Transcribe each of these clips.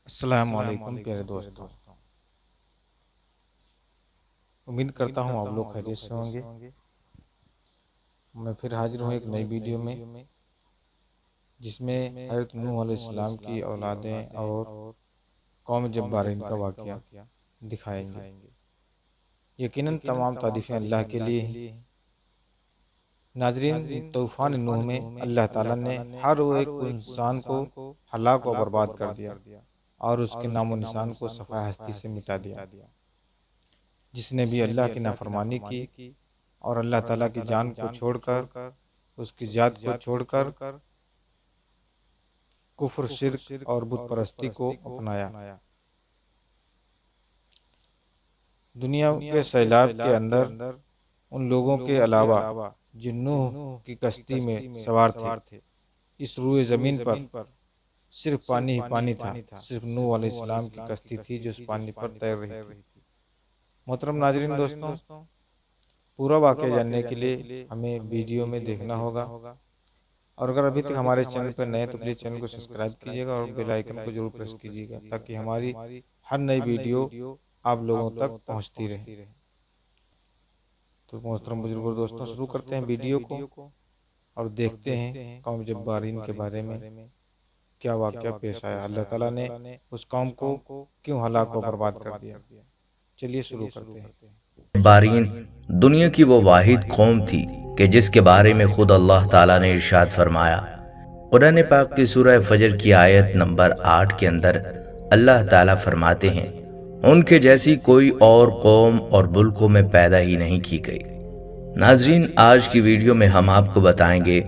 السلام علیکم پیارے دوستوں، امید کرتا ہوں آپ لوگ خیریت سے ہوں گے۔ میں پھر حاضر ہوں ایک نئی ویڈیو میں، جس میں حضرت نوح علیہ السلام کی اولادیں اور قوم جبارین کا واقعہ دکھائیں گے۔ یقیناً تمام تعریفیں اللہ کے لیے ہیں۔ ناظرین، طوفان نوح میں اللہ تعالیٰ نے ہر وہ ایک انسان کو ہلاک و برباد کر دیا اور اس کے نام و نشان کو صفحہ ہستی سے مٹا دیا۔ جس نے بھی اللہ کی نافرمانی کی اور اللہ تعالیٰ کی جان کو چھوڑ کر، اس کی ذات کو چھوڑ کر کفر، شرک اور بت پرستی کو اپنایا۔ دنیا کے سیلاب کے اندر ان لوگوں کے علاوہ جو نوح کی کشتی میں سوار تھے، اس روئے زمین پر صرف پانی ہی پانی تھا۔ صرف نوح علیہ السلام کی کشتی تھی جو اس پانی پر تیر رہی تھی۔ محترم ناظرین دوستوں، پورا واقعہ جاننے کے لیے ہمیں ویڈیو میں دیکھنا ہوگا، اور اگر ابھی تک ہمارے چینل پر نئے تو پلیز چینل کو سبسکرائب کیجیے گا اور بیل آئیکن کو ضرور پریس کیجیے گا، تاکہ ہماری ہر نئی ویڈیو آپ لوگوں تک پہنچتی رہے۔ تو محترم بزرگوں دوستوں، شروع کرتے ہیں ویڈیو کو اور دیکھتے ہیں قوم جبارین کے بارے میں کیا واقعہ پیش آیا۔ اللہ تعالیٰ نے اس قوم کو کیوں ہلاک و برباد کر دیا۔ چلیے شروع کرتے ہیں۔ جبارین دنیا کی وہ واحد قوم تھی کہ جس کے بارے میں خود اللہ تعالیٰ نے ارشاد فرمایا۔ قرآن پاک کی سورہ فجر کی آیت نمبر 8 کے اندر اللہ تعالیٰ فرماتے ہیں، ان کے جیسی کوئی اور قوم اور ملکوں میں پیدا ہی نہیں کی گئی۔ ناظرین، آج کی ویڈیو میں ہم آپ کو بتائیں گے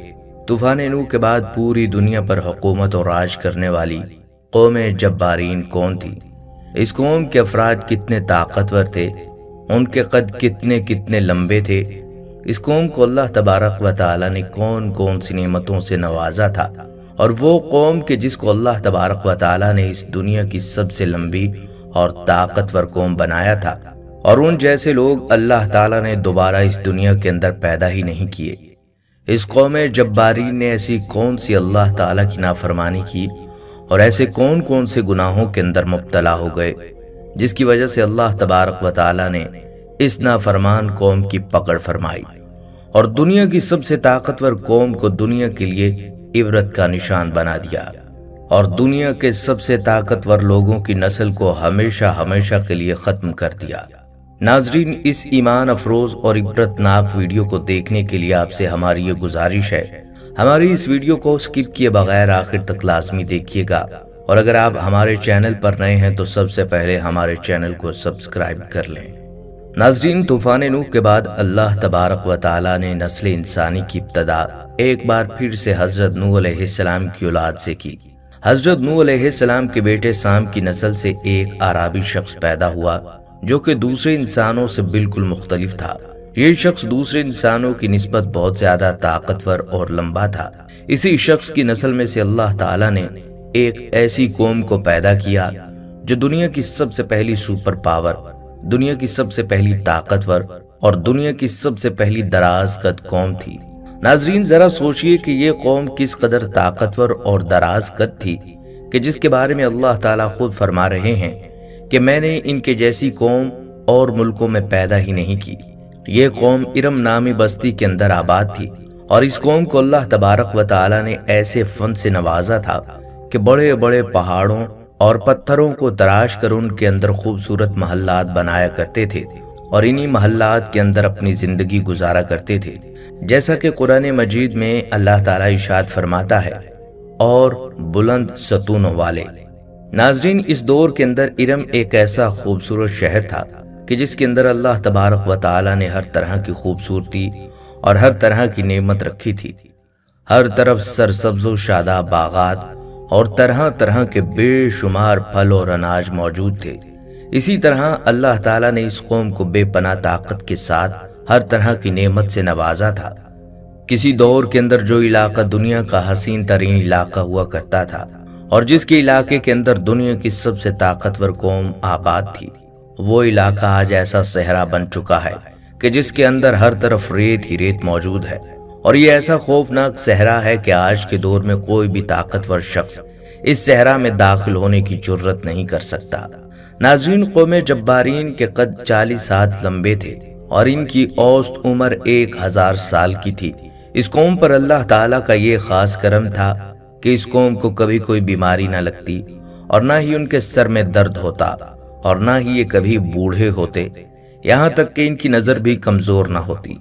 طوفان نوح کے بعد پوری دنیا پر حکومت اور راج کرنے والی قوم جبارین کون تھی۔ اس قوم کے افراد کتنے طاقتور تھے، ان کے قد کتنے لمبے تھے، اس قوم کو اللہ تبارک و تعالی نے کون کون سی نعمتوں سے نوازا تھا، اور وہ قوم کہ جس کو اللہ تبارک و تعالی نے اس دنیا کی سب سے لمبی اور طاقتور قوم بنایا تھا، اور ان جیسے لوگ اللہ تعالی نے دوبارہ اس دنیا کے اندر پیدا ہی نہیں کیے۔ اس قوم جبارین نے ایسی کون سی اللہ تعالی کی نافرمانی کی اور ایسے کون سے گناہوں کے اندر مبتلا ہو گئے، جس کی وجہ سے اللہ تبارک و تعالی نے اس نافرمان قوم کی پکڑ فرمائی اور دنیا کی سب سے طاقتور قوم کو دنیا کے لیے عبرت کا نشان بنا دیا، اور دنیا کے سب سے طاقتور لوگوں کی نسل کو ہمیشہ کے لیے ختم کر دیا۔ ناظرین، اس ایمان افروز اور عبرت ناک ویڈیو کو دیکھنے کے لیے آپ سے ہماری یہ گزارش ہے، ہماری اس ویڈیو کو سکپ کیے بغیر آخر تک لازمی دیکھیے گا، اور اگر آپ ہمارے چینل پر نئے ہیں تو سب سے پہلے ہمارے چینل کو سبسکرائب کر لیں۔ ناظرین، طوفان نوح کے بعد اللہ تبارک و تعالی نے نسل انسانی کی ابتدا ایک بار پھر سے حضرت نوح علیہ السلام کی اولاد سے کی۔ حضرت نوح علیہ السلام کے بیٹے سام کی نسل سے ایک اعرابی شخص پیدا ہوا جو کہ دوسرے انسانوں سے بالکل مختلف تھا۔ یہ شخص دوسرے انسانوں کی نسبت بہت زیادہ طاقتور اور لمبا تھا۔ اسی شخص کی نسل میں سے اللہ تعالیٰ نے ایک ایسی قوم کو پیدا کیا جو دنیا کی سب سے پہلی سپر پاور، دنیا کی سب سے پہلی طاقتور اور دنیا کی سب سے پہلی دراز قد قوم تھی۔ ناظرین، ذرا سوچئے کہ یہ قوم کس قدر طاقتور اور دراز قد تھی کہ جس کے بارے میں اللہ تعالیٰ خود فرما رہے ہیں کہ میں نے ان کے جیسی قوم اور ملکوں میں پیدا ہی نہیں کی۔ یہ قوم ارم نامی بستی کے اندر آباد تھی، اور اس قوم کو اللہ تبارک و تعالی نے ایسے فن سے نوازا تھا کہ بڑے بڑے پہاڑوں اور پتھروں کو تراش کر ان کے اندر خوبصورت محلات بنایا کرتے تھے، اور انہی محلات کے اندر اپنی زندگی گزارا کرتے تھے، جیسا کہ قرآن مجید میں اللہ تعالی ارشاد فرماتا ہے، اور بلند ستونوں والے۔ ناظرین، اس دور کے اندر ارم ایک ایسا خوبصورت شہر تھا کہ جس کے اندر اللہ تبارک و تعالی نے ہر طرح کی خوبصورتی اور ہر طرح کی نعمت رکھی تھی۔ ہر طرف سرسبز و شاداب باغات اور طرح کے بے شمار پھل اور اناج موجود تھے۔ اسی طرح اللہ تعالی نے اس قوم کو بے پناہ طاقت کے ساتھ ہر طرح کی نعمت سے نوازا تھا۔ کسی دور کے اندر جو علاقہ دنیا کا حسین ترین علاقہ ہوا کرتا تھا، اور جس کے علاقے کے اندر دنیا کی سب سے طاقتور قوم آباد تھی، وہ علاقہ آج ایسا صحرا بن چکا ہے کہ جس کے اندر ہر طرف ریت ہی ریت موجود ہے، اور یہ ایسا خوفناک صحرا ہے کہ آج کے دور میں کوئی بھی طاقتور شخص اس صحرا میں داخل ہونے کی جرت نہیں کر سکتا۔ ناظرین، قوم جبارین کے قد 40 ہاتھ لمبے تھے اور ان کی اوسط عمر 1000 سال کی تھی۔ اس قوم پر اللہ تعالیٰ کا یہ خاص کرم تھا کہ اس قوم کو کبھی کوئی بیماری نہ لگتی اور نہ ہی ان کے سر میں درد ہوتا اور نہ ہی یہ کبھی بوڑھے ہوتے، یہاں تک کہ ان کی نظر بھی کمزور نہ ہوتی۔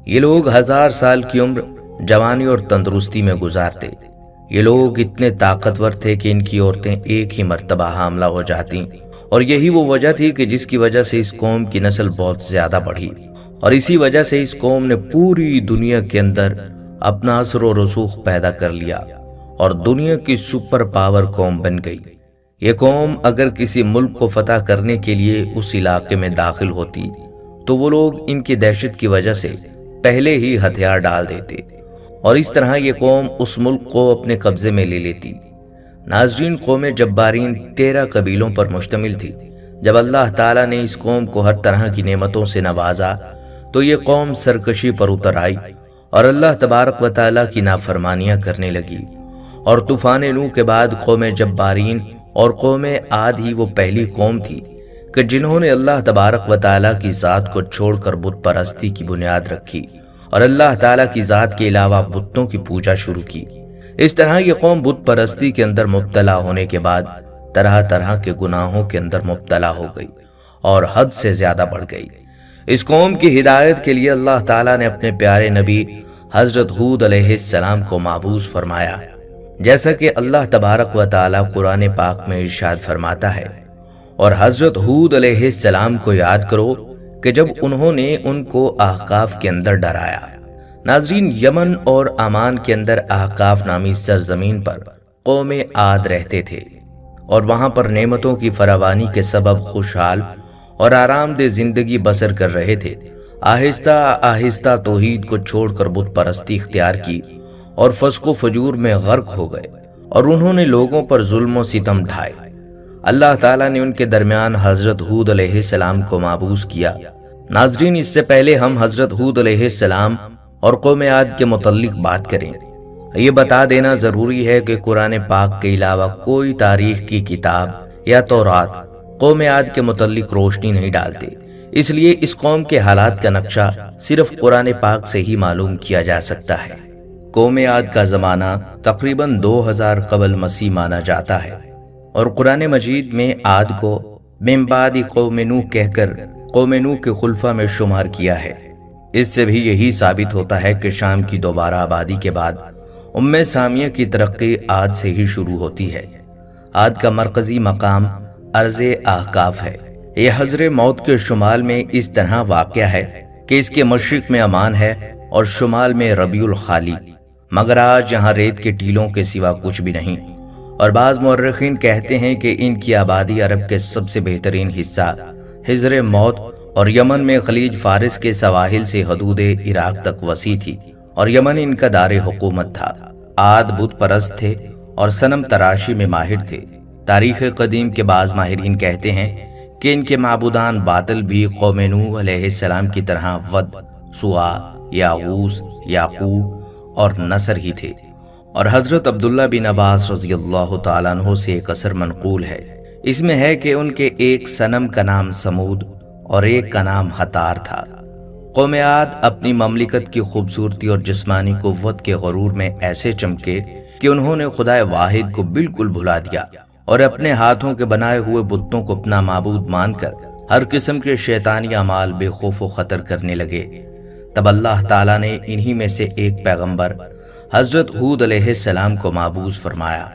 یہ لوگ 1000 سال کی عمر جوانی اور تندرستی میں گزارتے۔ یہ لوگ اتنے طاقتور تھے کہ ان کی عورتیں ایک ہی مرتبہ حاملہ ہو جاتی، اور یہی وہ وجہ تھی کہ جس کی وجہ سے اس قوم کی نسل بہت زیادہ بڑھی، اور اسی وجہ سے اس قوم نے پوری دنیا کے اندر اپنا اثر و رسوخ پیدا کر لیا اور دنیا کی سپر پاور قوم بن گئی۔ یہ قوم اگر کسی ملک کو فتح کرنے کے لیے اس علاقے میں داخل ہوتی تو وہ لوگ ان کی دہشت کی وجہ سے پہلے ہی ہتھیار ڈال دیتے، اور اس طرح یہ قوم اس ملک کو اپنے قبضے میں لے لیتی۔ ناظرین، قوم جبارین 13 قبیلوں پر مشتمل تھی۔ جب اللہ تعالیٰ نے اس قوم کو ہر طرح کی نعمتوں سے نوازا تو یہ قوم سرکشی پر اتر آئی اور اللہ تبارک و تعالیٰ کی نافرمانیاں کرنے لگی۔ اور طوفان نوح کے بعد قوم جبارین اور قوم عاد ہی وہ پہلی قوم تھی کہ جنہوں نے اللہ تبارک و تعالیٰ کی ذات کو چھوڑ کر بت پرستی کی بنیاد رکھی اور اللہ تعالیٰ کی ذات کے علاوہ بتوں کی پوجا شروع کی۔ اس طرح یہ قوم بت پرستی کے اندر مبتلا ہونے کے بعد طرح طرح کے گناہوں کے اندر مبتلا ہو گئی اور حد سے زیادہ بڑھ گئی۔ اس قوم کی ہدایت کے لیے اللہ تعالیٰ نے اپنے پیارے نبی حضرت ہود علیہ السلام کو مبعوث فرمایا، جیسا کہ اللہ تبارک و تعالیٰ قرآن پاک میں ارشاد فرماتا ہے، اور حضرت ہود علیہ السلام کو یاد کرو کہ جب انہوں نے ان کو احقاف کے اندر ڈرایا۔ ناظرین، یمن اور عمان کے اندر احقاف نامی سرزمین پر قوم عاد رہتے تھے اور وہاں پر نعمتوں کی فراوانی کے سبب خوشحال اور آرام دہ زندگی بسر کر رہے تھے۔ آہستہ آہستہ توحید کو چھوڑ کر بت پرستی اختیار کی اور فسق و فجور میں غرق ہو گئے، اور انہوں نے لوگوں پر ظلم و ستم ڈھائے۔ اللہ تعالیٰ نے ان کے درمیان حضرت ہود علیہ السلام کو مبعوث کیا۔ ناظرین، اس سے پہلے ہم حضرت ہود علیہ السلام اور قوم عاد کے متعلق بات کریں، یہ بتا دینا ضروری ہے کہ قرآن پاک کے علاوہ کوئی تاریخ کی کتاب یا تورات قوم عاد کے متعلق روشنی نہیں ڈالتے، اس لیے اس قوم کے حالات کا نقشہ صرف قرآن پاک سے ہی معلوم کیا جا سکتا ہے۔ قوم عاد کا زمانہ تقریباً 2000 قبل مسیح مانا جاتا ہے، اور قرآن مجید میں عاد کو من بعد قوم نوح کہہ کر قوم نوح کے خلفاء میں شمار کیا ہے۔ اس سے بھی یہی ثابت ہوتا ہے کہ شام کی دوبارہ آبادی کے بعد امہ سامیہ کی ترقی عاد سے ہی شروع ہوتی ہے۔ عاد کا مرکزی مقام ارض احقاف ہے۔ یہ حضر موت کے شمال میں اس طرح واقع ہے کہ اس کے مشرق میں عمان ہے اور شمال میں ربیع الخالی، مگر آج یہاں ریت کے ٹیلوں کے سوا کچھ بھی نہیں، اور بعض مورخین کہتے ہیں کہ ان کی آبادی عرب کے سب سے بہترین حصہ حضر موت اور یمن میں خلیج فارس کے سواحل سے حدود عراق تک وسیع تھی، اور یمن ان کا دار حکومت تھا۔ عاد بت پرست تھے اور صنم تراشی میں ماہر تھے۔ تاریخ قدیم کے بعض ماہرین کہتے ہیں کہ ان کے معبودان باطل بھی قوم نوح علیہ السلام کی طرح ود، سوا، یاغوث، یعقوب اور نصر ہی تھے۔ اور حضرت عبداللہ بن عباس رضی اللہ تعالیٰ عنہ سے ایک اثر منقول ہے، اس میں ہے کہ ان کے ایک صنم کا نام سمود اور ایک کا نام ہتار تھا۔ قوم عاد اپنی مملکت کی خوبصورتی اور جسمانی قوت کے غرور میں ایسے چمکے کہ انہوں نے خدا واحد کو بالکل بھلا دیا اور اپنے ہاتھوں کے بنائے ہوئے بتوں کو اپنا معبود مان کر ہر قسم کے شیطانی اعمال بے خوف و خطر کرنے لگے۔ تب اللہ تعالیٰ نے انہی میں سے ایک پیغمبر حضرت ہود علیہ السلام کو مبعوث فرمایا۔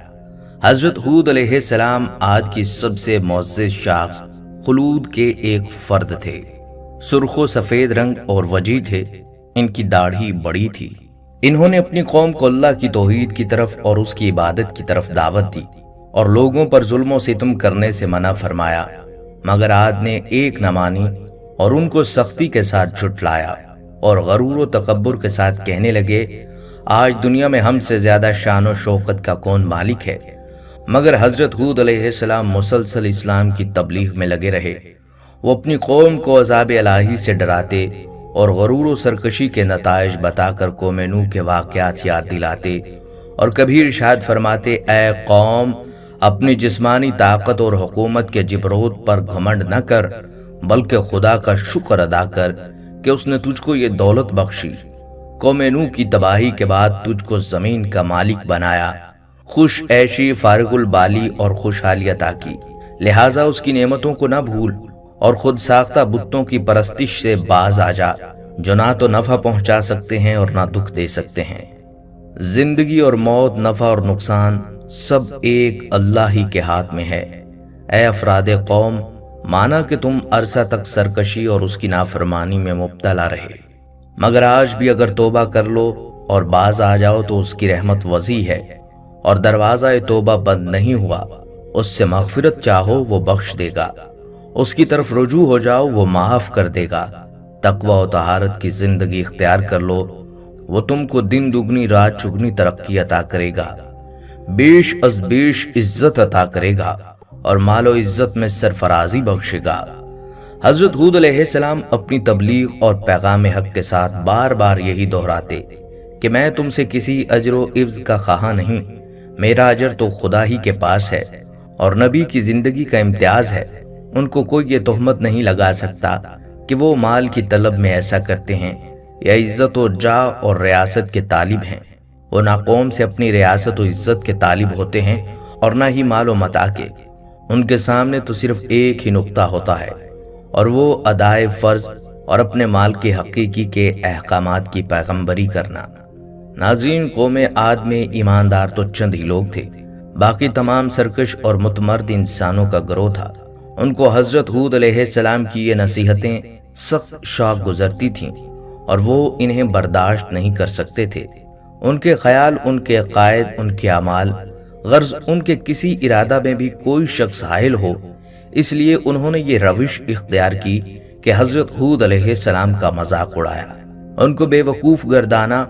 حضرت ہود علیہ السلام عاد کی سب سے معزز شخص خلود کے ایک فرد تھے۔ سرخ و سفید رنگ اور وجیح تھے، ان کی داڑھی بڑی تھی۔ انہوں نے اپنی قوم کو اللہ کی توحید کی طرف اور اس کی عبادت کی طرف دعوت دی اور لوگوں پر ظلم و ستم کرنے سے منع فرمایا، مگر عاد نے ایک نہ مانی اور ان کو سختی کے ساتھ جھٹلایا اور غرور و تکبر کے ساتھ کہنے لگے، آج دنیا میں ہم سے زیادہ شان و شوکت کا کون مالک ہے؟ مگر حضرت ہود علیہ السلام مسلسل اسلام کی تبلیغ میں لگے رہے۔ وہ اپنی قوم کو عذاب الہی سے ڈراتے اور غرور و سرکشی کے نتائج بتا کر قوم نوح کے واقعات یاد دلاتے، اور کبھی ارشاد فرماتے، اے قوم، اپنی جسمانی طاقت اور حکومت کے جبروت پر گھمنڈ نہ کر، بلکہ خدا کا شکر ادا کر کہ اس نے تجھ کو یہ دولت بخشی۔ قوم نوح کی تباہی کے بعد تجھ کو زمین کا مالک بنایا، خوش عیشی، فارغ البالی اور خوشحالی عطا کی، لہٰذا اس کی نعمتوں کو نہ بھول اور خود ساختہ بتوں کی پرستش سے باز آ جا، جو نہ تو نفع پہنچا سکتے ہیں اور نہ دکھ دے سکتے ہیں۔ زندگی اور موت، نفع اور نقصان سب ایک اللہ ہی کے ہاتھ میں ہے۔ اے افراد قوم، مانا کہ تم عرصہ تک سرکشی اور اس کی نافرمانی میں مبتلا رہے، مگر آج بھی اگر توبہ کر لو اور باز آ جاؤ تو اس کی رحمت وسیع ہے، اور دروازہ توبہ بند نہیں ہوا۔ اس سے مغفرت چاہو وہ بخش دے گا، اس کی طرف رجوع ہو جاؤ وہ معاف کر دے گا۔ تقوی و طہارت کی زندگی اختیار کر لو، وہ تم کو دن دگنی رات چگنی ترقی عطا کرے گا، بیش از بیش عزت عطا کرے گا، اور مال و عزت میں سرفرازی بخشے گا۔ حضرت ہود علیہ السلام اپنی تبلیغ اور پیغام حق کے ساتھ بار بار یہی دہراتے کہ میں تم سے کسی اجر و عوض کا خواہاں نہیں، میرا اجر تو خدا ہی کے پاس ہے، اور نبی کی زندگی کا امتیاز ہے۔ ان کو کوئی یہ تہمت نہیں لگا سکتا کہ وہ مال کی طلب میں ایسا کرتے ہیں یا عزت و جاہ اور ریاست کے طالب ہیں۔ وہ نہ قوم سے اپنی ریاست و عزت کے طالب ہوتے ہیں اور نہ ہی مال و متاع کے۔ ان کے سامنے تو صرف ایک ہی نقطہ ہوتا ہے، اور وہ ادائے فرض اور اپنے مال کے حقیقی کے احکامات کی پیغمبری کرنا۔ ناظرین، قوم عاد میں ایماندار تو چند ہی لوگ تھے، باقی تمام سرکش اور متمرد انسانوں کا گروہ تھا۔ ان کو حضرت ہود علیہ السلام کی یہ نصیحتیں سخت شوق گزرتی تھیں اور وہ انہیں برداشت نہیں کر سکتے تھے۔ ان کے خیال، ان کے عقائد، ان کے اعمال، غرض ان کے کسی ارادہ میں بھی کوئی شخص حائل ہو، اس لیے انہوں نے یہ روش اختیار کی کہ حضرت ہود علیہ السلام کا مذاق اڑایا، ان کو بے وقوف گردانا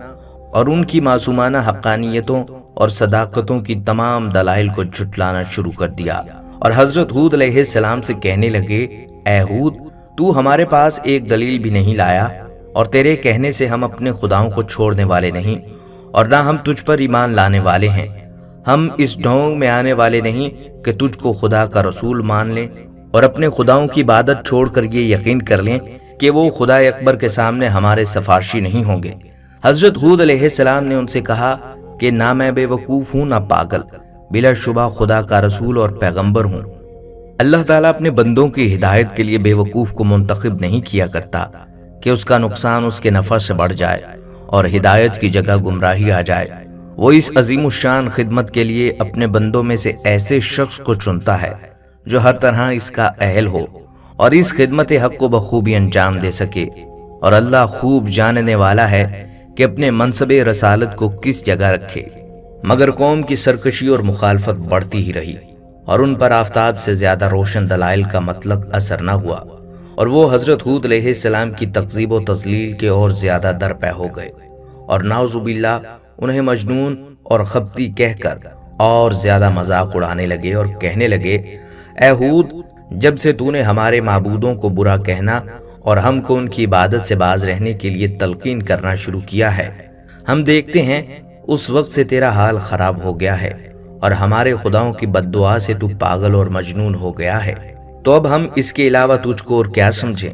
اور ان کی معصومانہ حقانیتوں اور صداقتوں کی تمام دلائل کو جھٹلانا شروع کر دیا، اور حضرت ہود علیہ السلام سے کہنے لگے، اے ہود، تو ہمارے پاس ایک دلیل بھی نہیں لایا، اور تیرے کہنے سے ہم اپنے خداؤں کو چھوڑنے والے نہیں، اور نہ ہم تجھ پر ایمان لانے والے ہیں۔ ہم اس ڈھونگ میں آنے والے نہیں کہ تجھ کو خدا کا رسول مان لیں اور اپنے خداؤں کی عبادت چھوڑ کر یہ یقین کر لیں کہ وہ خدا اکبر کے سامنے ہمارے سفارشی نہیں ہوں گے۔ حضرت ہود علیہ السلام نے ان سے کہا کہ نہ میں بے وقوف ہوں نہ پاگل، بلا شبہ خدا کا رسول اور پیغمبر ہوں۔ اللہ تعالیٰ اپنے بندوں کی ہدایت کے لیے بے وقوف کو منتخب نہیں کیا کرتا کہ اس کا نقصان اس کے نفع سے بڑھ جائے اور ہدایت کی جگہ گمراہی آ جائے۔ وہ اس عظیم الشان خدمت کے لیے اپنے بندوں میں سے ایسے شخص کو چنتا ہے جو ہر طرح اس کا اہل ہو اور اس خدمت حق کو بخوبی انجام دے سکے، اور اللہ خوب جاننے والا ہے کہ اپنے منصب رسالت کو کس جگہ رکھے۔ مگر قوم کی سرکشی اور مخالفت بڑھتی ہی رہی، اور ان پر آفتاب سے زیادہ روشن دلائل کا مطلق اثر نہ ہوا، اور وہ حضرت ہود علیہ السلام کی تکذیب و تضلیل کے اور زیادہ درپے ہو گئے، اور نعوذ باللہ انہیں مجنون اور خبتی کہہ کر اور زیادہ مذاق اڑانے لگے اور کہنے لگے، اے ہود، جب سے تو نے ہمارے معبودوں کو برا کہنا اور ہم کو ان کی عبادت سے باز رہنے کے لیے تلقین کرنا شروع کیا ہے، ہم دیکھتے ہیں اس وقت سے تیرا حال خراب ہو گیا ہے اور ہمارے خداؤں کی بد دعا سے تو پاگل اور مجنون ہو گیا ہے، تو اب ہم اس کے علاوہ تجھ کو اور کیا سمجھیں۔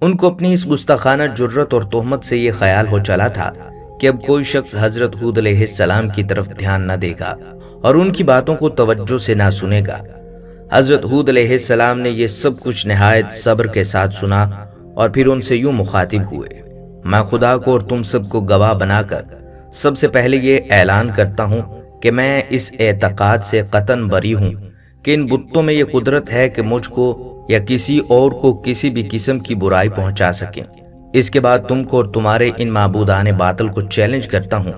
ان کو اپنی اس گستاخانہ جرت اور تہمت سے یہ خیال ہو چلا تھا کہ اب کوئی شخص حضرت ہود علیہ السلام کی طرف دھیان نہ دے گا اور ان کی باتوں کو توجہ سے نہ سنے گا۔ حضرت ہود علیہ السلام نے یہ سب کچھ نہایت صبر کے ساتھ سنا اور پھر ان سے یوں مخاطب ہوئے، میں خدا کو اور تم سب کو گواہ بنا کر سب سے پہلے یہ اعلان کرتا ہوں کہ میں اس اعتقاد سے قطعاً بری ہوں کہ ان بتوں میں یہ قدرت ہے کہ مجھ کو یا کسی اور کو کسی بھی قسم کی برائی پہنچا سکیں۔ اس کے بعد تم کو اور تمہارے ان معبودان باطل کو چیلنج کرتا ہوں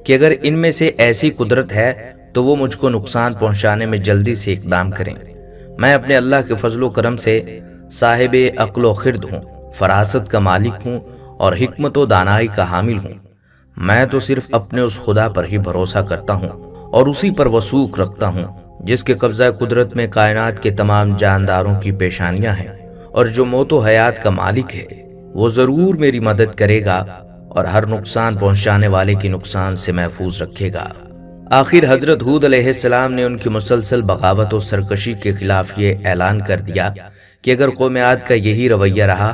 کہ اگر ان میں سے ایسی قدرت ہے تو وہ مجھ کو نقصان پہنچانے میں جلدی سے اقدام کریں۔ میں اپنے اللہ کے فضل و کرم سے صاحب عقل و خرد ہوں، فراست کا مالک ہوں اور حکمت و دانائی کا حامل ہوں۔ میں تو صرف اپنے اس خدا پر ہی بھروسہ کرتا ہوں اور اسی پر وثوق رکھتا ہوں جس کے قبضہ قدرت میں کائنات کے تمام جانداروں کی پیشانیاں ہیں، اور جو موت و حیات کا مالک ہے وہ ضرور میری مدد کرے گا اور ہر نقصان پہنچانے والے کی نقصان سے محفوظ رکھے گا۔ آخر حضرت ہود علیہ السلام نے ان کی مسلسل بغاوت و سرکشی کے خلاف یہ اعلان کر دیا کہ اگر قوم عاد کا یہی رویہ رہا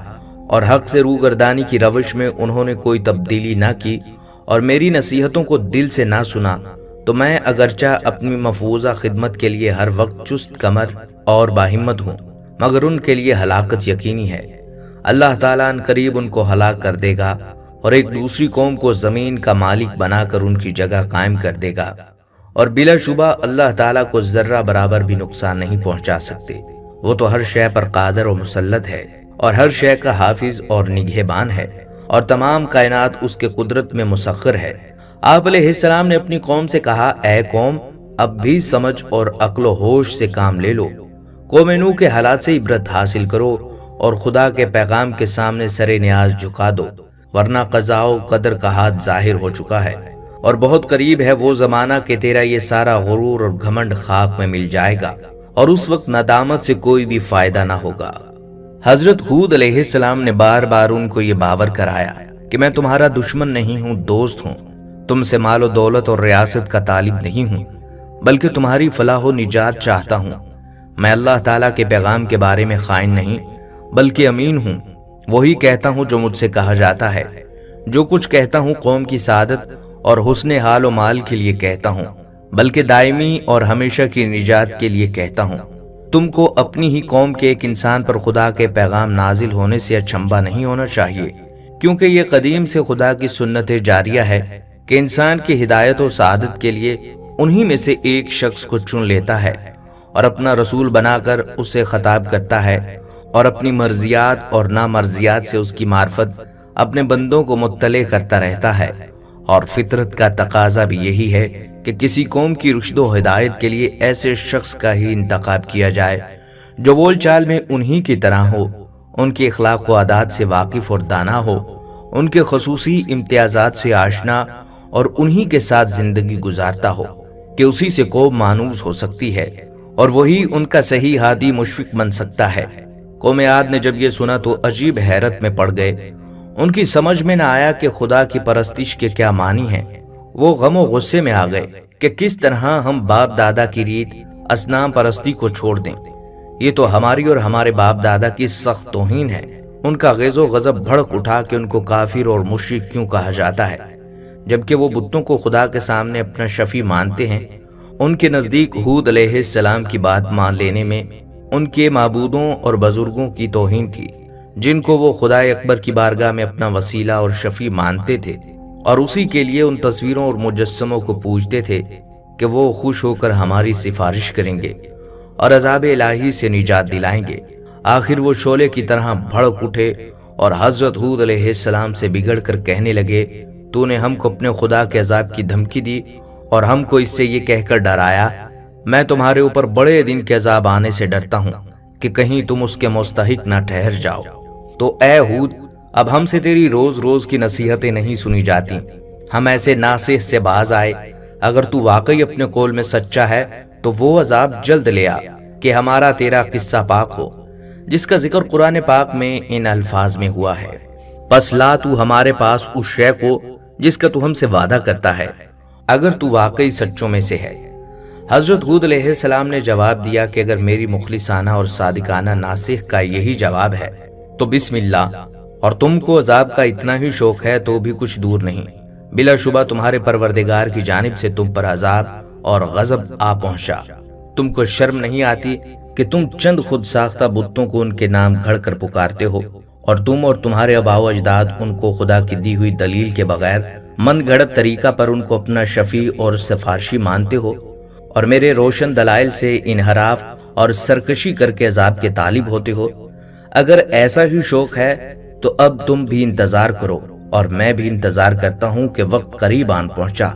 اور حق سے روگردانی کی روش میں انہوں نے کوئی تبدیلی نہ کی اور میری نصیحتوں کو دل سے نہ سنا، تو میں اگرچہ اپنی مفروضہ خدمت کے لیے ہر وقت چست کمر اور باہمت ہوں، مگر ان کے لیے ہلاکت یقینی ہے۔ اللہ تعالیٰ ان قریب ان کو ہلاک کر دے گا اور ایک دوسری قوم کو زمین کا مالک بنا کر ان کی جگہ قائم کر دے گا، اور بلا شبہ اللہ تعالیٰ کو ذرہ برابر بھی نقصان نہیں پہنچا سکتے۔ وہ تو ہر شے پر قادر و مسلط ہے اور ہر شے کا حافظ اور نگہبان ہے، اور تمام کائنات اس کے قدرت میں مسخر ہے۔ آپ علیہ السلام نے اپنی قوم سے کہا، اے قوم، اب بھی سمجھ اور عقل و ہوش سے کام لے لو۔ قوم نوح کے حالات سے عبرت حاصل کرو اور خدا کے پیغام کے سامنے سر نیاز جھکا دو، ورنہ قضاء و قدر کا ہاتھ ظاہر ہو چکا ہے، اور بہت قریب ہے وہ زمانہ کہ تیرا یہ سارا غرور اور گھمنڈ خاک میں مل جائے گا، اور اس وقت ندامت سے کوئی بھی فائدہ نہ ہوگا۔ حضرت ہود علیہ السلام نے بار بار ان کو یہ باور کرایا کہ میں تمہارا دشمن نہیں ہوں، دوست ہوں، تم سے مال و دولت اور ریاست کا طالب نہیں ہوں، بلکہ تمہاری فلاح و نجات چاہتا ہوں۔ میں اللہ تعالیٰ کے پیغام کے بارے میں خائن نہیں بلکہ امین ہوں، وہی کہتا ہوں جو مجھ سے کہا جاتا ہے، جو کچھ کہتا ہوں قوم کی سعادت اور حسن حال و مال کے لیے کہتا ہوں، بلکہ دائمی اور ہمیشہ کی نجات کے لیے کہتا ہوں۔ تم کو اپنی ہی قوم کے ایک انسان پر خدا کے پیغام نازل ہونے سے اچنبھا نہیں ہونا چاہیے، کیونکہ یہ قدیم سے خدا کی سنت جاریہ ہے کہ انسان کی ہدایت و سعادت کے لیے انہی میں سے ایک شخص کو چن لیتا ہے اور اپنا رسول بنا کر اس سے خطاب کرتا ہے، اور اپنی مرضیات اور نامرضیات سے اس کی معرفت اپنے بندوں کو مطلع کرتا رہتا ہے۔ اور فطرت کا تقاضا بھی یہی ہے کہ کسی قوم کی رشد و ہدایت کے لیے ایسے شخص کا ہی انتخاب کیا جائے جو بول چال میں انہی کی طرح ہو، ان کے اخلاق و عادات سے واقف اور دانا ہو، ان کے خصوصی امتیازات سے آشنا اور انہی کے ساتھ زندگی گزارتا ہو کہ اسی سے قوم مانوس ہو سکتی ہے، اور وہی ان کا صحیح ہادی مشفق بن سکتا ہے۔ قوم عاد نے جب یہ سنا تو عجیب حیرت میں پڑ گئے، ان کی سمجھ میں نہ آیا کہ خدا کی پرستش کے کیا معنی ہیں۔ وہ غم و غصے میں آ گئے کہ کس طرح ہم باپ دادا کی ریت اصنام پرستی کو چھوڑ دیں، یہ تو ہماری اور ہمارے باپ دادا کی سخت توہین ہے۔ ان کا غیظ و غضب بھڑک اٹھا کہ ان کو کافر اور مشرک کیوں کہا جاتا ہے، جبکہ وہ بتوں کو خدا کے سامنے اپنا شفیع مانتے ہیں۔ ان کے نزدیک ہود علیہ السلام کی بات مان لینے میں ان کے معبودوں اور بزرگوں کی توہین تھی، جن کو وہ خدا اکبر کی بارگاہ میں اپنا وسیلہ اور شفیع مانتے تھے، اور اسی کے لیے ان تصویروں اور مجسموں کو پوجتے تھے کہ وہ خوش ہو کر ہماری سفارش کریں گے اور عذاب الہی سے نجات دلائیں گے۔ آخر وہ شعلے کی طرح بھڑک اٹھے اور حضرت ہود علیہ السلام سے بگڑ کر کہنے لگے، تو نے ہم کو اپنے خدا کے عذاب کی دھمکی دی اور ہم کو اس سے یہ کہہ کر ڈرایا، میں تمہارے اوپر بڑے دن کے عذاب آنے سے ڈرتا ہوں کہ کہیں تم اس کے مستحق نہ ٹھہر جاؤ۔ تو اے ہود، اب ہم سے تیری روز روز کی نصیحتیں نہیں سنی جاتی، ہم ایسے ناصح سے باز آئے۔ اگر تو واقعی اپنے قول میں سچا ہے تو وہ عذاب جلد لے آ کہ ہمارا تیرا قصہ پاک ہو، جس کا ذکر قرآن پاک میں ان الفاظ میں ہوا ہے، پس لا تو ہمارے پاس اس شے کو جس کا تو ہم سے وعدہ کرتا ہے، اگر تو واقعی سچوں میں سے ہے۔ حضرت ہود علیہ السلام نے جواب دیا کہ اگر میری مخلصانہ اور صادقانہ ناصح کا یہی جواب ہے تو بسم اللہ، اور تم کو عذاب کا اتنا ہی شوق ہے تو بھی کچھ دور نہیں، بلا شبہ تمہارے پروردگار کی جانب سے تم پر عذاب اور غضب آ پہنچا۔ تم کو شرم نہیں آتی کہ تم چند خود ساختہ بتوں کو ان کے نام گھڑ کر پکارتے ہو، اور تم اور تمہارے آباء و اجداد ان کو خدا کی دی ہوئی دلیل کے بغیر من گھڑت طریقہ پر ان کو اپنا شفیع اور سفارشی مانتے ہو، اور میرے روشن دلائل سے انحراف اور سرکشی کر کے عذاب کے طالب ہوتے ہو۔ اگر ایسا ہی شوق ہے تو اب تم بھی انتظار کرو، اور میں بھی انتظار کرتا ہوں کہ وقت قریب آن پہنچا۔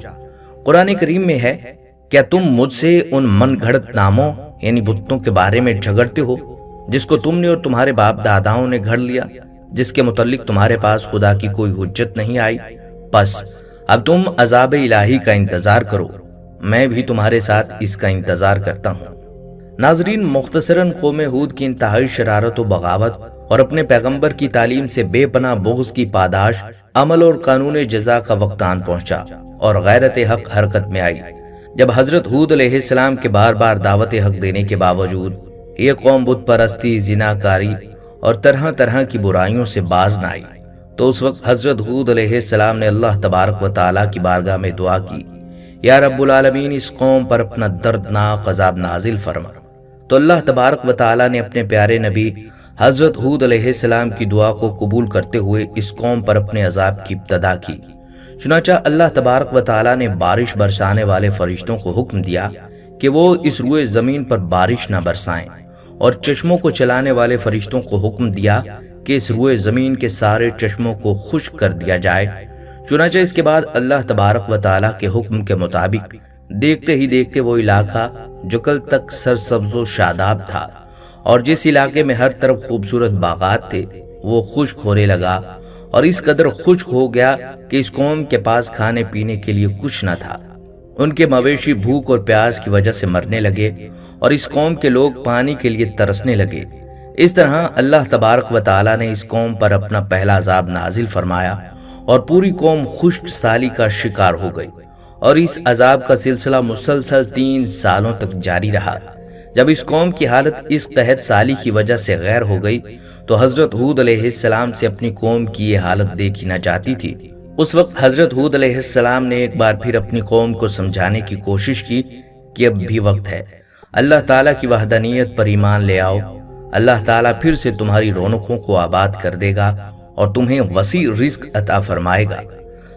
قرآن کریم میں ہے، کیا تم مجھ سے ان من گھڑت ناموں یعنی بتوں کے بارے میں جھگڑتے ہو جس کو تم نے اور تمہارے باپ داداؤں نے گھڑ لیا، جس کے متعلق تمہارے پاس خدا کی کوئی حجت نہیں آئی؟ پس اب تم عذاب الہی کا انتظار کرو، میں بھی تمہارے ساتھ اس کا انتظار کرتا ہوں۔ ناظرین، مختصراً قوم ہود کی انتہائی شرارت و بغاوت اور اپنے پیغمبر کی تعلیم سے بے پناہ بغض کی پاداش عمل اور قانون جزا کا وقت آن پہنچا اور غیرت حق حرکت میں آئی۔ جب حضرت ہود علیہ السلام کے بار بار دعوت حق دینے کے باوجود یہ قوم بت پرستی، زناکاری اور طرح طرح کی برائیوں سے باز نہ آئی، تو اس وقت حضرت ہود علیہ السلام نے اللہ تبارک و تعالیٰ کی بارگاہ میں دعا کی، یا رب العالمین اس قوم پر اپنا دردناک عذاب نازل فرما۔ تو اللہ تبارک و تعالیٰ نے اپنے پیارے نبی حضرت ہود علیہ السلام کی دعا کو قبول کرتے ہوئے اس قوم پر اپنے عذاب کی ابتدا کی۔ چنانچہ اللہ تبارک و تعالیٰ نے بارش برسانے والے فرشتوں کو حکم دیا کہ وہ اس روئے زمین پر بارش نہ برسائیں، اور چشموں کو چلانے والے فرشتوں کو حکم دیا کہ اس روئے زمین کے سارے چشموں کو خشک کر دیا جائے۔ چنانچہ اس کے بعد اللہ تبارک و تعالیٰ کے حکم کے مطابق دیکھتے ہی دیکھتے وہ علاقہ جو کل تک سرسبز و شاداب تھا اور جس علاقے میں ہر طرف خوبصورت باغات تھے، وہ خشک ہونے لگا، اور اس قدر خشک ہو گیا کہ اس قوم کے پاس کھانے پینے کے لیے کچھ نہ تھا۔ ان کے مویشی بھوک اور پیاس کی وجہ سے مرنے لگے، اور اس قوم کے لوگ پانی کے لیے ترسنے لگے۔ اس طرح اللہ تبارک و تعالیٰ نے اس قوم پر اپنا پہلا عذاب نازل فرمایا، اور پوری قوم خشک سالی کا شکار ہو گئی، اور اس عذاب کا سلسلہ مسلسل 3 سالوں تک جاری رہا۔ جب اس قوم کی حالت اس قحط سالی کی وجہ سے غیر ہو گئی تو حضرت ہود علیہ السلام سے اپنی قوم کی یہ حالت دیکھی نہ جاتی تھی۔ اس وقت حضرت ہود علیہ السلام نے ایک بار پھر اپنی قوم کو سمجھانے کی کوشش کی کہ اب بھی وقت ہے، اللہ تعالیٰ کی وحدانیت پر ایمان لے آؤ، اللہ تعالیٰ پھر سے تمہاری رونقوں کو آباد کر دے گا اور تمہیں وسیع رزق عطا فرمائے گا۔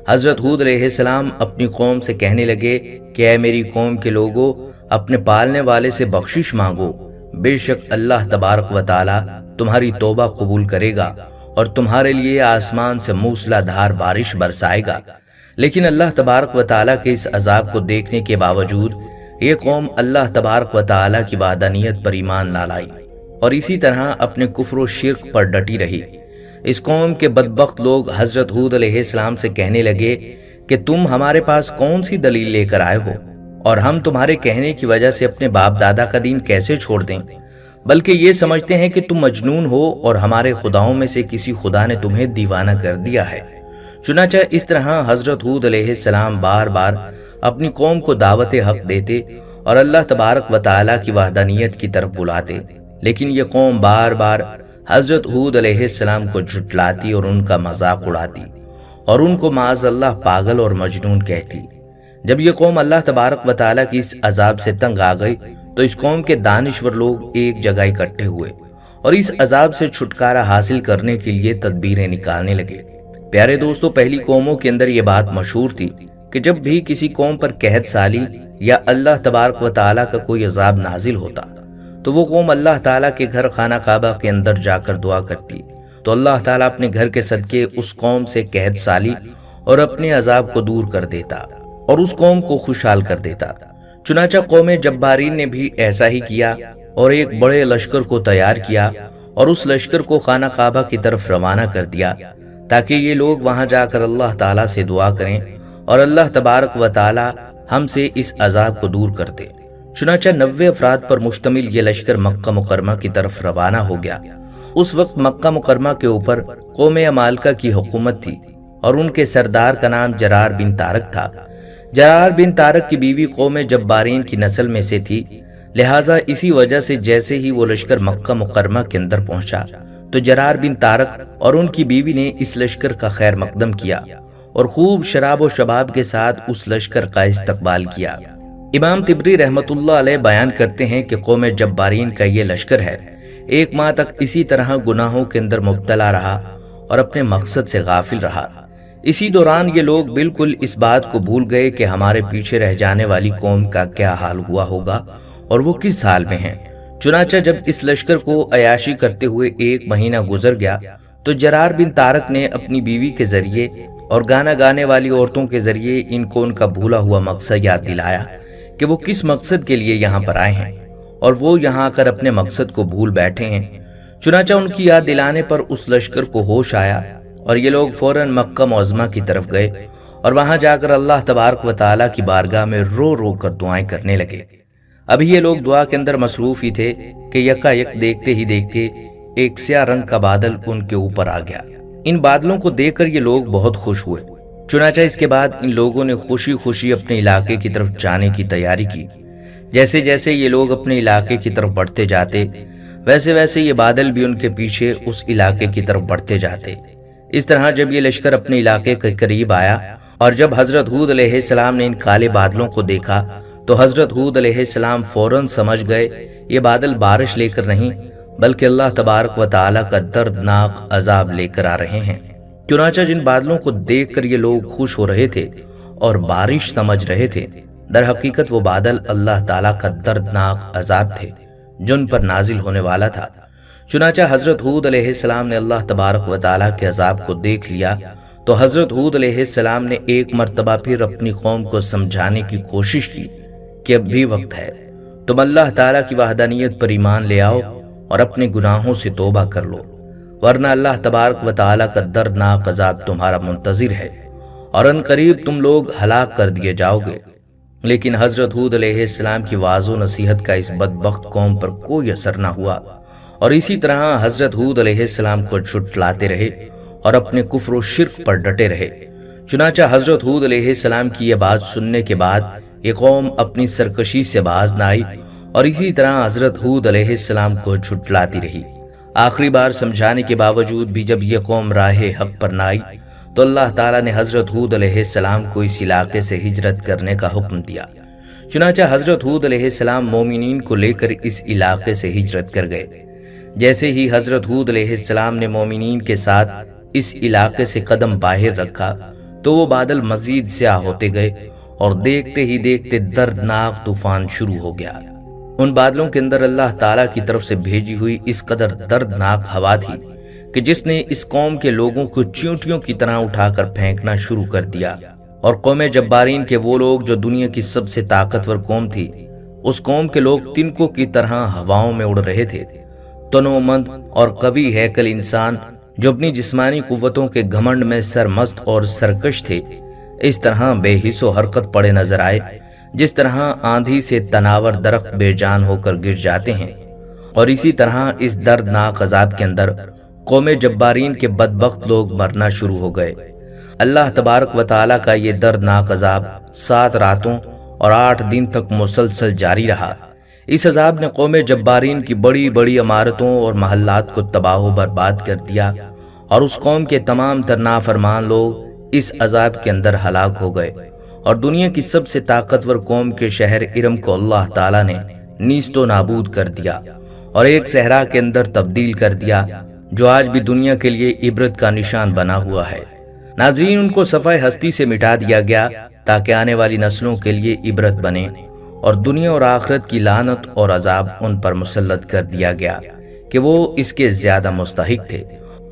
حضرت ہود علیہ السلام اپنی قوم سے کہنے لگے کہ اے میری قوم کے لوگوں، اپنے پالنے والے سے بخشش مانگو، بے شک اللہ تبارک و تعالیٰ تمہاری توبہ قبول کرے گا اور تمہارے لیے آسمان سے موسلا دھار بارش برسائے گا۔ لیکن اللہ تبارک و تعالیٰ کے اس عذاب کو دیکھنے کے باوجود یہ قوم اللہ تبارک و تعالیٰ کی وحدانیت پر ایمان نہ لائی، اور اسی طرح اپنے کفر و شرک پر ڈٹی رہی۔ اس قوم کے بدبخت لوگ حضرت ہود علیہ السلام سے کہنے لگے کہ تم ہمارے پاس کون سی دلیل لے کر آئے ہو، اور ہم تمہارے کہنے کی وجہ سے اپنے باپ دادا کا دین کیسے چھوڑ دیں؟ بلکہ یہ سمجھتے ہیں کہ تم مجنون ہو اور ہمارے خداؤں میں سے کسی خدا نے تمہیں دیوانہ کر دیا ہے۔ چنانچہ اس طرح حضرت ہود علیہ السلام بار بار اپنی قوم کو دعوت حق دیتے اور اللہ تبارک و تعالیٰ کی وحدانیت کی طرف بلاتے، لیکن یہ قوم بار بار حضرت ہود علیہ السلام کو جھٹلاتی اور ان کا مذاق اڑاتی، اور ان کو معاذ اللہ پاگل اور مجنون کہتی۔ جب یہ قوم اللہ تبارک و تعالیٰ کی اس عذاب سے تنگ آ گئی تو اس قوم کے دانشور لوگ ایک جگہ اکٹھے ہوئے اور اس عذاب سے چھٹکارا حاصل کرنے کے لیے تدبیریں نکالنے لگے۔ پیارے دوستو، پہلی قوموں کے اندر یہ بات مشہور تھی کہ جب بھی کسی قوم پر قحط سالی یا اللہ تبارک و تعالیٰ کا کوئی عذاب نازل ہوتا تو وہ قوم اللہ تعالیٰ کے گھر خانہ کعبہ کے اندر جا کر دعا کرتی، تو اللہ تعالیٰ اپنے گھر کے صدقے اس قوم سے قحط سالی اور اپنے عذاب کو دور کر دیتا اور اس قوم کو خوشحال کر دیتا۔ چنانچہ قوم جبارین نے بھی ایسا ہی کیا اور ایک بڑے لشکر کو تیار کیا اور اس لشکر کو خانہ کعبہ کی طرف روانہ کر دیا تاکہ یہ لوگ وہاں جا کر اللہ تعالیٰ سے دعا کریں اور اللہ تبارک و تعالیٰ ہم سے اس عذاب کو دور کر دے۔ چنانچہ 90 افراد پر مشتمل یہ لشکر مکہ مکرمہ کی طرف روانہ ہو گیا۔ اس وقت مکہ مکرمہ کے اوپر قوم عمالقہ کی حکومت تھی اور ان کے سردار کا نام جرار بن طارق تھا۔ جرار بن طارق کی بیوی قوم جبارین کی نسل میں سے تھی، لہٰذا اسی وجہ سے جیسے ہی وہ لشکر مکہ مکرمہ کے اندر پہنچا تو جرار بن طارق اور ان کی بیوی نے اس لشکر کا خیر مقدم کیا اور خوب شراب و شباب کے ساتھ اس لشکر کا استقبال کیا۔ امام طبری رحمت اللہ علیہ بیان کرتے ہیں کہ قوم جبارین کا یہ لشکر ہے 1 ماہ تک اسی طرح گناہوں کے اندر مبتلا رہا اور اپنے مقصد سے غافل رہا۔ اسی دوران یہ لوگ بالکل اس بات کو بھول گئے کہ ہمارے پیچھے رہ جانے والی قوم کا کیا حال ہوا ہوگا اور وہ کس حال میں ہیں۔ چنانچہ جب اس لشکر کو عیاشی کرتے ہوئے 1 مہینہ گزر گیا تو جرار بن طارق نے اپنی بیوی کے ذریعے اور گانا گانے والی عورتوں کے ذریعے ان کو ان کا بھولا ہوا مقصد یاد دلایا کہ وہ کس مقصد کے لیے یہاں پر آئے ہیں اور وہ یہاں آ کر اپنے مقصد کو بھول بیٹھے ہیں۔ چنانچہ ان کی یاد دلانے پر اس لشکر کو ہوش آیا اور یہ لوگ فوراً مکہ معظمہ کی طرف گئے اور وہاں جا کر اللہ تبارک و تعالیٰ کی بارگاہ میں رو رو کر دعائیں کرنے لگے۔ ابھی یہ لوگ دعا کے اندر مصروف ہی تھے کہ یکا یک دیکھتے ہی دیکھتے ایک سیاہ رنگ کا بادل ان کے اوپر آ گیا۔ ان بادلوں کو دیکھ کر یہ لوگ بہت خوش ہوئے چنانچہ اس کے بعد ان لوگوں نے خوشی خوشی اپنے علاقے کی طرف جانے کی تیاری کی۔ جیسے جیسے یہ لوگ اپنے علاقے کی طرف بڑھتے جاتے، ویسے ویسے یہ بادل بھی ان کے پیچھے اس علاقے کی طرف بڑھتے جاتے۔ اس طرح جب یہ لشکر اپنے علاقے کے قریب آیا اور جب حضرت ہود علیہ السلام نے ان کالے بادلوں کو دیکھا تو حضرت ہود علیہ السلام فوراً سمجھ گئے یہ بادل بارش لے کر نہیں بلکہ اللہ تبارک و تعالیٰ کا دردناک عذاب لے کر آ رہے ہیں۔ چنانچہ جن بادلوں کو دیکھ کر یہ لوگ خوش ہو رہے تھے اور بارش سمجھ رہے تھے، در حقیقت وہ بادل اللہ تعالیٰ کا دردناک عذاب تھے جو ان پر نازل ہونے والا تھا۔ چنانچہ حضرت ہود علیہ السلام نے اللہ تبارک و تعالیٰ کے عذاب کو دیکھ لیا تو حضرت ہود علیہ السلام نے ایک مرتبہ پھر اپنی قوم کو سمجھانے کی کوشش کی کہ اب بھی وقت ہے، تم اللہ تعالیٰ کی وحدانیت پر ایمان لے آؤ اور اپنے گناہوں سے توبہ کر لو، ورنہ اللہ تبارک و تعالیٰ کا دردناک عذاب تمہارا منتظر ہے اور ان قریب تم لوگ ہلاک کر دیے جاؤ گے۔ لیکن حضرت ہود علیہ السلام کی واعظ و نصیحت کا اس بدبخت قوم پر کوئی اثر نہ ہوا اور اسی طرح حضرت ہود علیہ السلام کو جھٹلاتے رہے اور اپنے کفر و شرک پر ڈٹے رہے۔ چنانچہ حضرت ہود علیہ السلام کی یہ بات سننے کے بعد یہ قوم اپنی سرکشی سے باز نہ آئی اور اسی طرح حضرت ہود علیہ السلام کو جھٹلاتی رہی۔ آخری بار سمجھانے کے باوجود بھی جب یہ قوم راہ حق پر نہ آئی تو اللہ تعالیٰ نے حضرت ہود علیہ السلام کو اس علاقے سے ہجرت کرنے کا حکم دیا۔ چنانچہ حضرت ہود علیہ السلام مومنین کو لے کر اس علاقے سے ہجرت کر گئے۔ جیسے ہی حضرت ہود علیہ السلام نے مومنین کے ساتھ اس علاقے سے قدم باہر رکھا تو وہ بادل مزید سیاہ ہوتے گئے اور دیکھتے ہی دیکھتے دردناک طوفان شروع ہو گیا۔ ان بادلوں کے اندر اللہ تعالیٰ کی طرف سے بھیجی ہوئی اس قدر دردناک ہوا تھی کہ جس نے اس قوم کے لوگوں کو چیونٹیوں کی طرح اٹھا کر پھینکنا شروع کر دیا، اور قوم جبارین کے وہ لوگ جو دنیا کی سب سے طاقتور قوم تھی، اس قوم کے لوگ تنکوں کی طرح ہواؤں میں اڑ رہے تھے۔ تنومند اور قوی ہیکل انسان جو اپنی جسمانی قوتوں کے گھمنڈ میں سرمست اور سرکش تھے، اس طرح بے حس و حرکت پڑے نظر آئے جس طرح آندھی سے تناور درخت بے جان ہو کر گر جاتے ہیں۔ اور اسی طرح اس دردناک عذاب کے اندر قوم جبارین کے بدبخت لوگ مرنا شروع ہو گئے۔ اللہ تبارک و تعالیٰ کا یہ دردناک عذاب 7 راتوں اور 8 دن تک مسلسل جاری رہا۔ اس عذاب نے قوم جبارین کی بڑی بڑی عمارتوں اور محلات کو تباہ و برباد کر دیا اور اس قوم کے تمام تر نافرمان لوگ اس عذاب کے اندر ہلاک ہو گئے، اور دنیا کی سب سے طاقتور قوم کے شہر ارم کو اللہ تعالیٰ نے نیست و نابود کر دیا اور ایک صحرا کے اندر تبدیل کر دیا جو آج بھی دنیا کے لیے عبرت کا نشان بنا ہوا ہے۔ ناظرین، ان کو صفحہ ہستی سے مٹا دیا گیا تاکہ آنے والی نسلوں کے لیے عبرت بنے، اور دنیا اور آخرت کی لعنت اور عذاب ان پر مسلط کر دیا گیا کہ وہ اس کے زیادہ مستحق تھے۔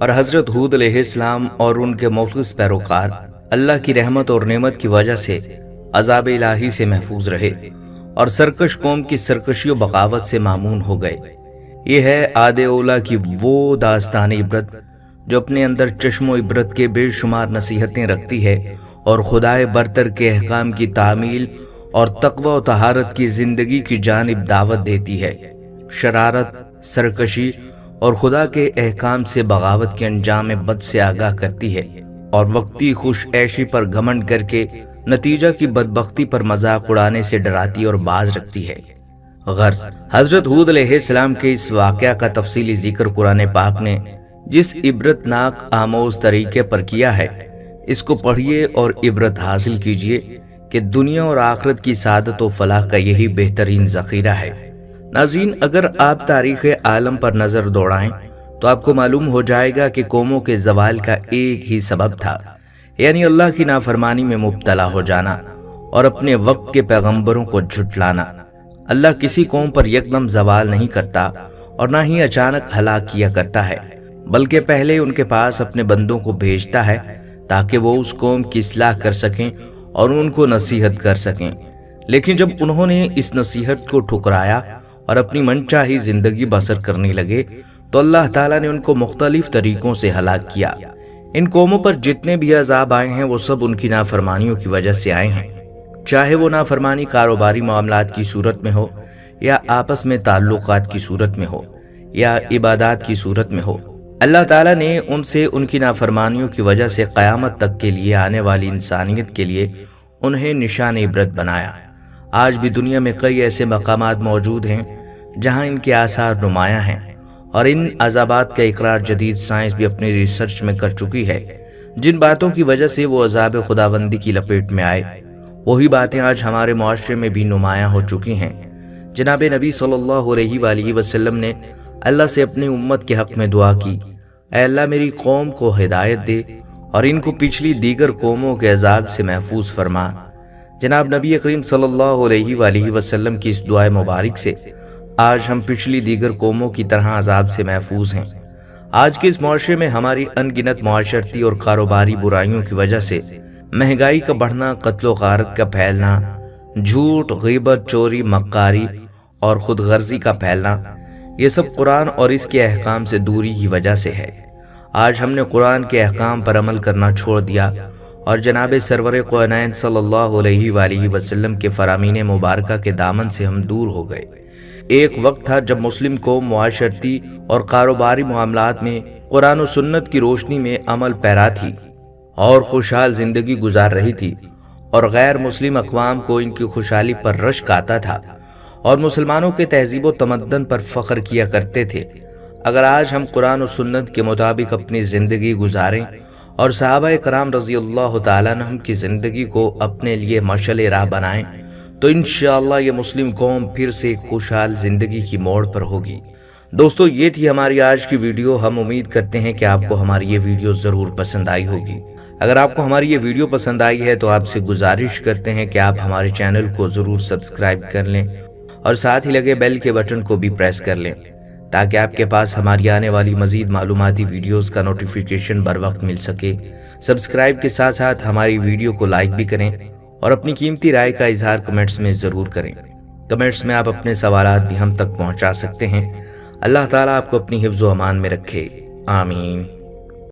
اور حضرت ہود علیہ السلام اور ان کے مخلص پیروکار اللہ کی رحمت اور نعمت کی وجہ سے عذاب الہی سے محفوظ رہے اور سرکش قوم کی سرکشی و بغاوت سے معمون ہو گئے۔ یہ ہے عاد اولا کی وہ داستان عبرت جو اپنے اندر چشم و عبرت کے بے شمار نصیحتیں رکھتی ہے اور خدائے برتر کے احکام کی تعمیل اور تقوی و طہارت کی زندگی کی جانب دعوت دیتی ہے۔ شرارت، سرکشی اور خدا کے احکام سے بغاوت کے انجام بد سے آگاہ کرتی ہے اور وقتی خوش عیشی پر گھمنڈ کر کے نتیجہ کی بدبختی پر مذاق اڑانے سے ڈراتی اور باز رکھتی ہے۔ غرض، حضرت ہود علیہ السلام کے اس واقعہ کا تفصیلی ذکر قرآن پاک نے جس عبرت ناک آموز طریقے پر کیا ہے، اس کو پڑھیے اور عبرت حاصل کیجیے کہ دنیا اور آخرت کی سعادت و فلاح کا یہی بہترین ذخیرہ ہے۔ ناظرین، اگر آپ تاریخ عالم پر نظر دوڑائیں تو آپ کو معلوم ہو جائے گا کہ قوموں کے زوال کا ایک ہی سبب تھا، یعنی اللہ کی نافرمانی میں مبتلا ہو جانا اور اپنے وقت کے پیغمبروں کو جھٹلانا۔ اللہ کسی قوم پر یکدم زوال نہیں کرتا اور نہ ہی اچانک ہلاک کیا کرتا ہے، بلکہ پہلے ان کے پاس اپنے بندوں کو بھیجتا ہے تاکہ وہ اس قوم کی اصلاح کر سکیں اور ان کو نصیحت کر سکیں۔ لیکن جب انہوں نے اس نصیحت کو ٹھکرایا اور اپنی منچاہی زندگی بسر کرنے لگے تو اللہ تعالیٰ نے ان کو مختلف طریقوں سے ہلاک کیا۔ ان قوموں پر جتنے بھی عذاب آئے ہیں وہ سب ان کی نافرمانیوں کی وجہ سے آئے ہیں، چاہے وہ نافرمانی کاروباری معاملات کی صورت میں ہو یا آپس میں تعلقات کی صورت میں ہو یا عبادات کی صورت میں ہو۔ اللہ تعالیٰ نے ان سے ان کی نافرمانیوں کی وجہ سے قیامت تک کے لیے آنے والی انسانیت کے لیے انہیں نشان عبرت بنایا۔ آج بھی دنیا میں کئی ایسے مقامات موجود ہیں جہاں ان کے آثار نمایاں ہیں، اور ان عذابات کا اقرار جدید سائنس بھی اپنی ریسرچ میں کر چکی ہے۔ جن باتوں کی وجہ سے وہ عذاب خداوندی کی لپیٹ میں آئے، وہی باتیں آج ہمارے معاشرے میں بھی نمایاں ہو چکی ہیں۔ جناب نبی صلی اللہ علیہ وآلہ وسلم نے اللہ سے اپنی امت کے حق میں دعا کی، اے اللہ میری قوم کو ہدایت دے اور ان کو پچھلی دیگر قوموں کے عذاب سے محفوظ فرما۔ جناب نبی کریم صلی اللہ علیہ وآلہ وسلم کی اس دعائے مبارک سے آج ہم پچھلی دیگر قوموں کی طرح عذاب سے محفوظ ہیں۔ آج کے اس معاشرے میں ہماری ان گنت معاشرتی اور کاروباری برائیوں کی وجہ سے مہنگائی کا بڑھنا، قتل و غارت کا پھیلنا، جھوٹ، غیبت، چوری، مکاری اور خود غرضی کا پھیلنا، یہ سب قرآن اور اس کے احکام سے دوری کی وجہ سے ہے۔ آج ہم نے قرآن کے احکام پر عمل کرنا چھوڑ دیا اور جناب سرور کونین صلی اللہ علیہ وآلہ وسلم کے فرامین مبارکہ کے دامن سے ہم دور ہو گئے۔ ایک وقت تھا جب مسلم قوم معاشرتی اور کاروباری معاملات میں قرآن و سنت کی روشنی میں عمل پیرا تھی اور خوشحال زندگی گزار رہی تھی، اور غیر مسلم اقوام کو ان کی خوشحالی پر رشک آتا تھا اور مسلمانوں کے تہذیب و تمدن پر فخر کیا کرتے تھے۔ اگر آج ہم قرآن و سنت کے مطابق اپنی زندگی گزاریں اور صحابہ کرام رضی اللہ تعالیٰ عنہم کی زندگی کو اپنے لیے مشعل راہ بنائیں تو انشاءاللہ یہ مسلم قوم پھر سے ایک خوشحال زندگی کی موڑ پر ہوگی۔ دوستو، یہ تھی ہماری آج کی ویڈیو۔ ہم امید کرتے ہیں کہ آپ کو ہماری یہ ویڈیو ضرور پسند آئی ہوگی۔ اگر آپ کو ہماری یہ ویڈیو پسند آئی ہے تو آپ سے گزارش کرتے ہیں کہ آپ ہمارے چینل کو ضرور سبسکرائب کر لیں اور ساتھ ہی لگے بیل کے بٹن کو بھی پریس کر لیں تاکہ آپ کے پاس ہماری آنے والی مزید معلوماتی ویڈیوز کا نوٹیفیکیشن بر وقت مل سکے۔ سبسکرائب کے ساتھ ساتھ ہماری ویڈیو کو لائک بھی کریں اور اپنی قیمتی رائے کا اظہار کمنٹس میں ضرور کریں۔ کمنٹس میں آپ اپنے سوالات بھی ہم تک پہنچا سکتے ہیں۔ اللہ تعالیٰ آپ کو اپنی حفظ و امان میں رکھے، آمین۔